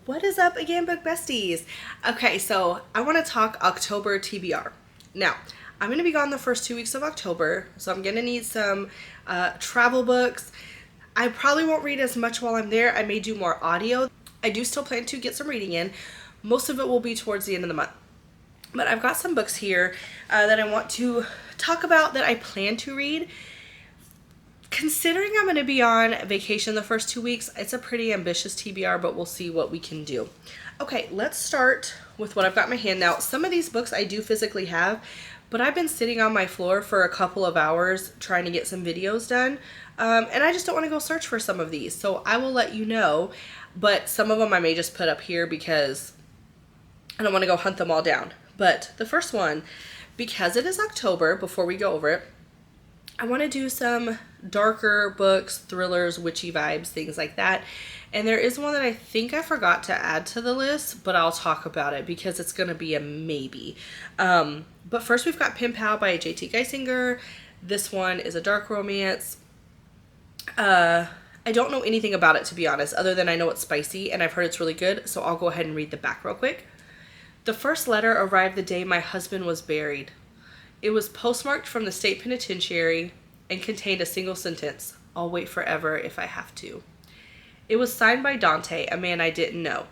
What is up again, book besties? Okay, so I want to talk October TBR. Now, I'm going to be gone the first 2 weeks of October, so I'm going to need some travel books. I probably won't read as much while I'm there. I may do more audio. I do still plan to get some reading in. Most of it will be towards the end of the month. But I've got some books here that I want to talk about that I plan to read. Considering I'm going to be on vacation the first 2 weeks, it's a pretty ambitious TBR, but we'll see what we can do. Okay, let's start with what I've got in my hand. Now, some of these books I do physically have, but I've been sitting on my floor for a couple of hours trying to get some videos done, and I just don't want to go search for some of these, so I will let you know, but some of them I may just put up here because I don't want to go hunt them all down. But the first one, because it is October, before we go over it, I want to do some darker books, thrillers, witchy vibes, things like that. And there is one that I think I forgot to add to the list, but I'll talk about it because it's going to be a maybe. But first we've got Pen Pal by J.T. Geisinger. This one is a dark romance. I don't know anything about it, to be honest, other than I know it's spicy and I've heard it's really good. So I'll go ahead and read the back real quick. The first letter arrived the day my husband was buried. It was postmarked from the state penitentiary and contained a single sentence: "I'll wait forever if I have to." It was signed by Dante, a man I didn't know.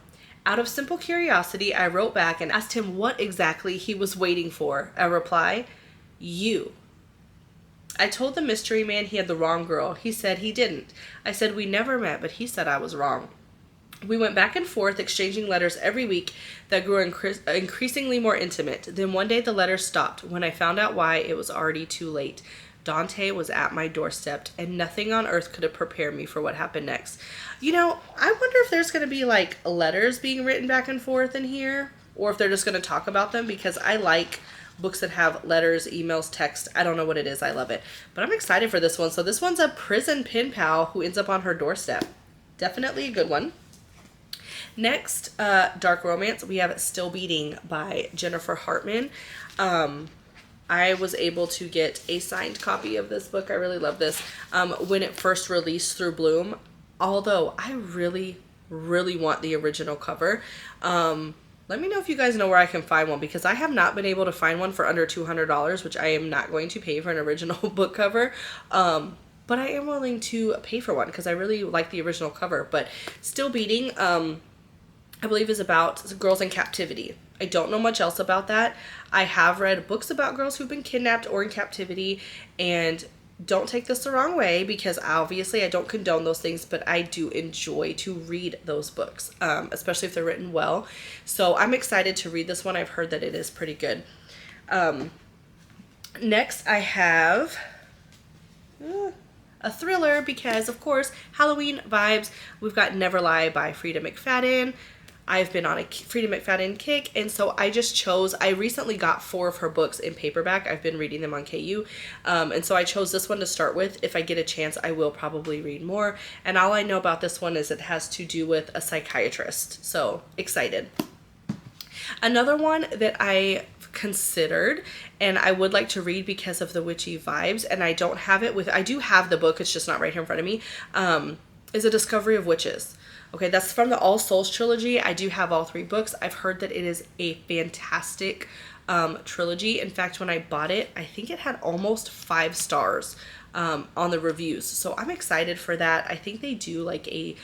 Out of simple curiosity, I wrote back and asked him what exactly he was waiting for. A reply: "You." I told the mystery man he had the wrong girl. He said he didn't. I said we never met, but he said I was wrong. We went back and forth, exchanging letters every week that grew increasingly more intimate. Then one day the letters stopped. When I found out why, it was already too late. Dante was at my doorstep, and nothing on earth could have prepared me for what happened next. You know, I wonder if there's going to be like letters being written back and forth in here, or if they're just going to talk about them, because I like books that have letters, emails, text. I don't know what it is. I love it. But I'm excited for this one. So this one's a prison pen pal who ends up on her doorstep. Definitely a good one. Next, dark romance, we have Still Beating by Jennifer Hartman. I was able to get a signed copy of this book. I really love this. When it first released through Bloom, although I really, really want the original cover. Let me know if you guys know where I can find one, because I have not been able to find one for under $200, which I am not going to pay for an original book cover. But I am willing to pay for one because I really like the original cover. But Still Beating, I believe, is about girls in captivity. I don't know much else about that. I have read books about girls who've been kidnapped or in captivity, and don't take this the wrong way, because obviously I don't condone those things, but I do enjoy to read those books, especially if they're written well. So I'm excited to read this one. I've heard that it is pretty good. Next, I have a thriller, because of course Halloween vibes. We've got Never Lie by Frida McFadden. I've been on a Frida McFadden kick, and so I recently got 4 of her books in paperback. I've been reading them on KU, and so I chose this one to start with. If I get a chance, I will probably read more, and all I know about this one is it has to do with a psychiatrist, so excited. Another one that I considered and I would like to read because of the witchy vibes, and I don't have it with, I do have the book, it's just not right here in front of me, is A Discovery of Witches. Okay, that's from the All Souls trilogy. I do have all 3 books. I've heard that it is a fantastic trilogy. In fact, when I bought it, I think it had almost 5 stars on the reviews. So I'm excited for that. I think they do like a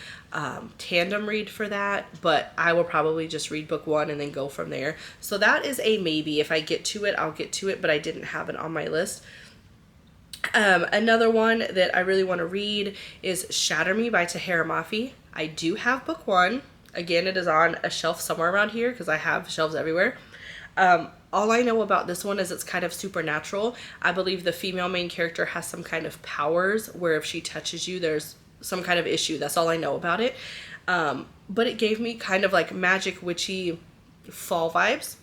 tandem read for that, but I will probably just read book 1 and then go from there. So that is a maybe. If I get to it, I'll get to it, but I didn't have it on my list. Another one that I really want to read is Shatter Me by Tahira Mafi. I do have book 1. Again, it is on a shelf somewhere around here because I have shelves everywhere. All I know about this one is it's kind of supernatural. I believe the female main character has some kind of powers where if she touches you, there's some kind of issue. That's all I know about it. But it gave me kind of like magic, witchy fall vibes.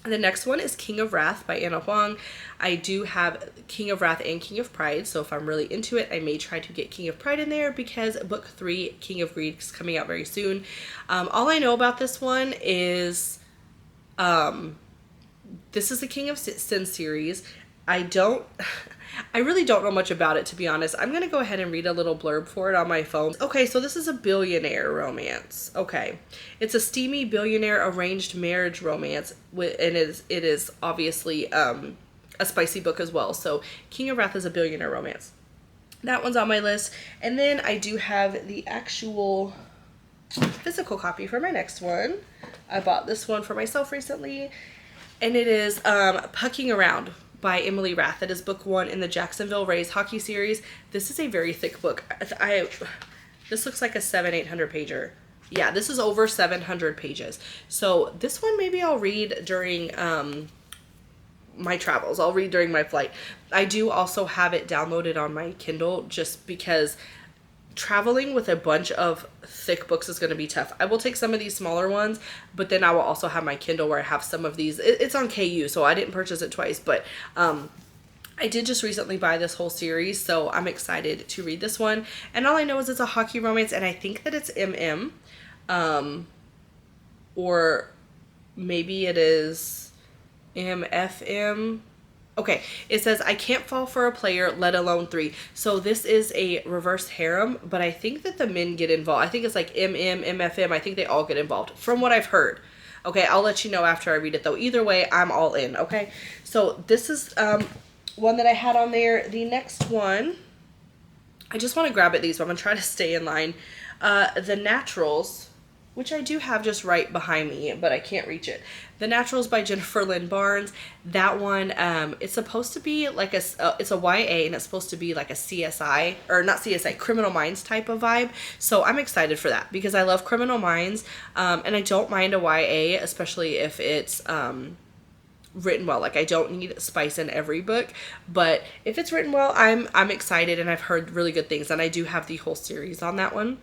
The next one is King of Wrath by Anna Huang. I do have King of Wrath and King of Pride, so if I'm really into it, I may try to get King of Pride in there because book 3, King of Greed, is coming out very soon. All I know about this one is this is the King of Sin series. I really don't know much about it, to be honest. I'm going to go ahead and read a little blurb for it on my phone. Okay, so this is a billionaire romance. Okay. It's a steamy billionaire arranged marriage romance, and it is obviously a spicy book as well. So King of Wrath is a billionaire romance. That one's on my list. And then I do have the actual physical copy for my next one. I bought this one for myself recently, and it is Pucking Around by Emily Rath. That is book 1 in the Jacksonville Rays hockey series. This is a very thick book. This looks like a 700-800 pager. Yeah, this is over 700 pages. So this one maybe I'll read during my travels. I'll read during my flight. I do also have it downloaded on my Kindle just because traveling with a bunch of thick books is going to be tough. I will take some of these smaller ones, but then I will also have my Kindle where I have some of these. It's on KU, so I didn't purchase it twice, but I did just recently buy this whole series, so I'm excited to read this one. And all I know is it's a hockey romance, and I think that it's MM, or maybe it is MFM. Okay, it says, I can't fall for a player, let alone 3. So this is a reverse harem, but I think that the men get involved. I think it's like MM, MFM. I think they all get involved from what I've heard. Okay, I'll let you know after I read it though. Either way, I'm all in, okay? So this is one that I had on there. The next one, I just want to grab at these, but I'm going to try to stay in line. The Naturals, which I do have just right behind me, but I can't reach it. The Naturals by Jennifer Lynn Barnes. That one, it's supposed to be like it's a YA, and it's supposed to be like a CSI, or not CSI, Criminal Minds type of vibe. So I'm excited for that because I love Criminal Minds, and I don't mind a YA, especially if it's written well. Like, I don't need spice in every book, but if it's written well, I'm excited, and I've heard really good things, and I do have the whole series on that one.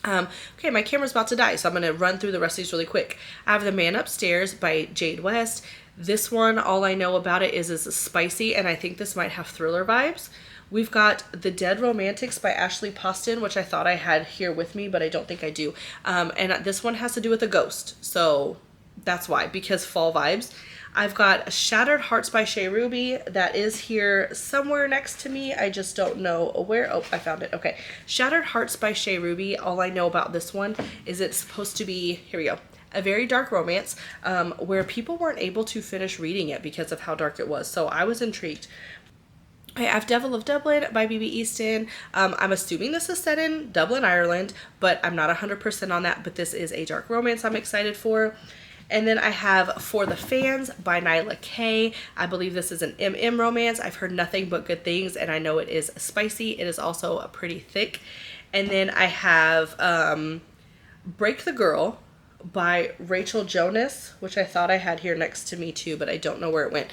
Okay, my camera's about to die, so I'm going to run through the rest of these really quick. I have The Man Upstairs by Jade West. This one, all I know about it is it's spicy, and I think this might have thriller vibes. We've got The Dead Romantics by Ashley Poston, which I thought I had here with me, but I don't think I do. And this one has to do with a ghost, so that's why, because fall vibes. I've got Shattered Hearts by Shea Ruby. That is here somewhere next to me. I just don't know where. Oh, I found it. Okay. Shattered Hearts by Shea Ruby. All I know about this one is it's supposed to be, here we go, a very dark romance where people weren't able to finish reading it because of how dark it was. So I was intrigued. I have Devil of Dublin by B.B. Easton. I'm assuming this is set in Dublin, Ireland, but I'm not 100% on that. But this is a dark romance I'm excited for. And then I have For the Fans by Nyla Kay. I believe this is an MM romance. I've heard nothing but good things, and I know it is spicy. It is also pretty thick. And then I have Break the Girl by Rachel Jonas, which I thought I had here next to me too, but I don't know where it went.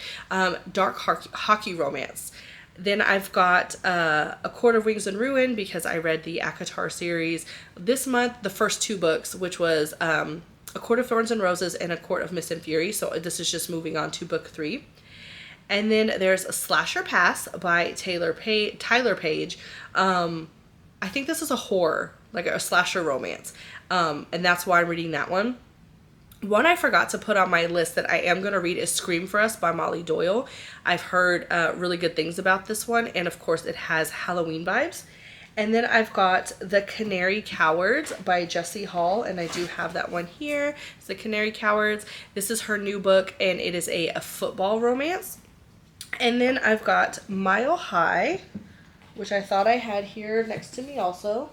Dark hockey romance. Then I've got A Court of Wings and Ruin because I read the ACOTAR series this month, the first 2 books, which was A Court of Thorns and Roses and A Court of Mist and Fury. So this is just moving on to book 3. And then there's a Slasher Pass by Tyler Page. I think this is a horror, like a slasher romance. And that's why I'm reading that one. One I forgot to put on my list that I am going to read is Scream for Us by Molly Doyle. I've heard really good things about this one. And of course it has Halloween vibes. And then I've got The Canary Cowards by Jessie Hall, and I do have that one here. It's The Canary Cowards. This is her new book, and it is a football romance. And then I've got Mile High, which I thought I had here next to me also.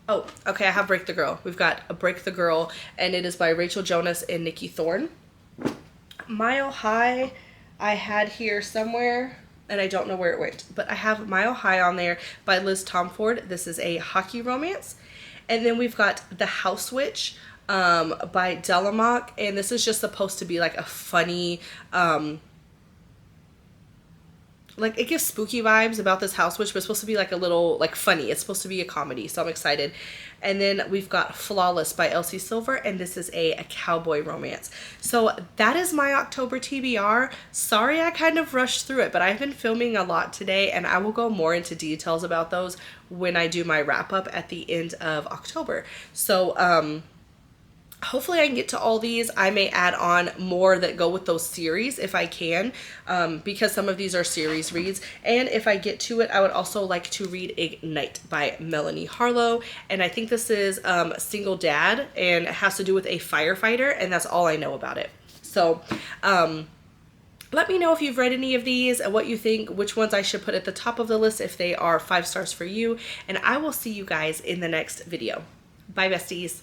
Oh, okay, I have Break the Girl. We've got a Break the Girl, and it is by Rachel Jonas and Nikki Thorne. Mile High I had here somewhere, and I don't know where it went, but I have Mile High on there by Liz Tomford. This is a hockey romance. And then we've got The House Witch by Delamock, and this is just supposed to be like a funny, like it gives spooky vibes about this house witch, but it's supposed to be like a little, like funny. It's supposed to be a comedy, so I'm excited. And then we've got Flawless by Elsie Silver, and this is a cowboy romance. So that is my October TBR. Sorry I kind of rushed through it, but I've been filming a lot today, and I will go more into details about those when I do my wrap up at the end of October. So hopefully I can get to all these. I may add on more that go with those series if I can, because some of these are series reads. And if I get to it, I would also like to read Ignite by Melanie Harlow. And I think this is Single Dad, and it has to do with a firefighter, and that's all I know about it. So let me know if you've read any of these and what you think, which ones I should put at the top of the list if they are 5 stars for you. And I will see you guys in the next video. Bye, besties.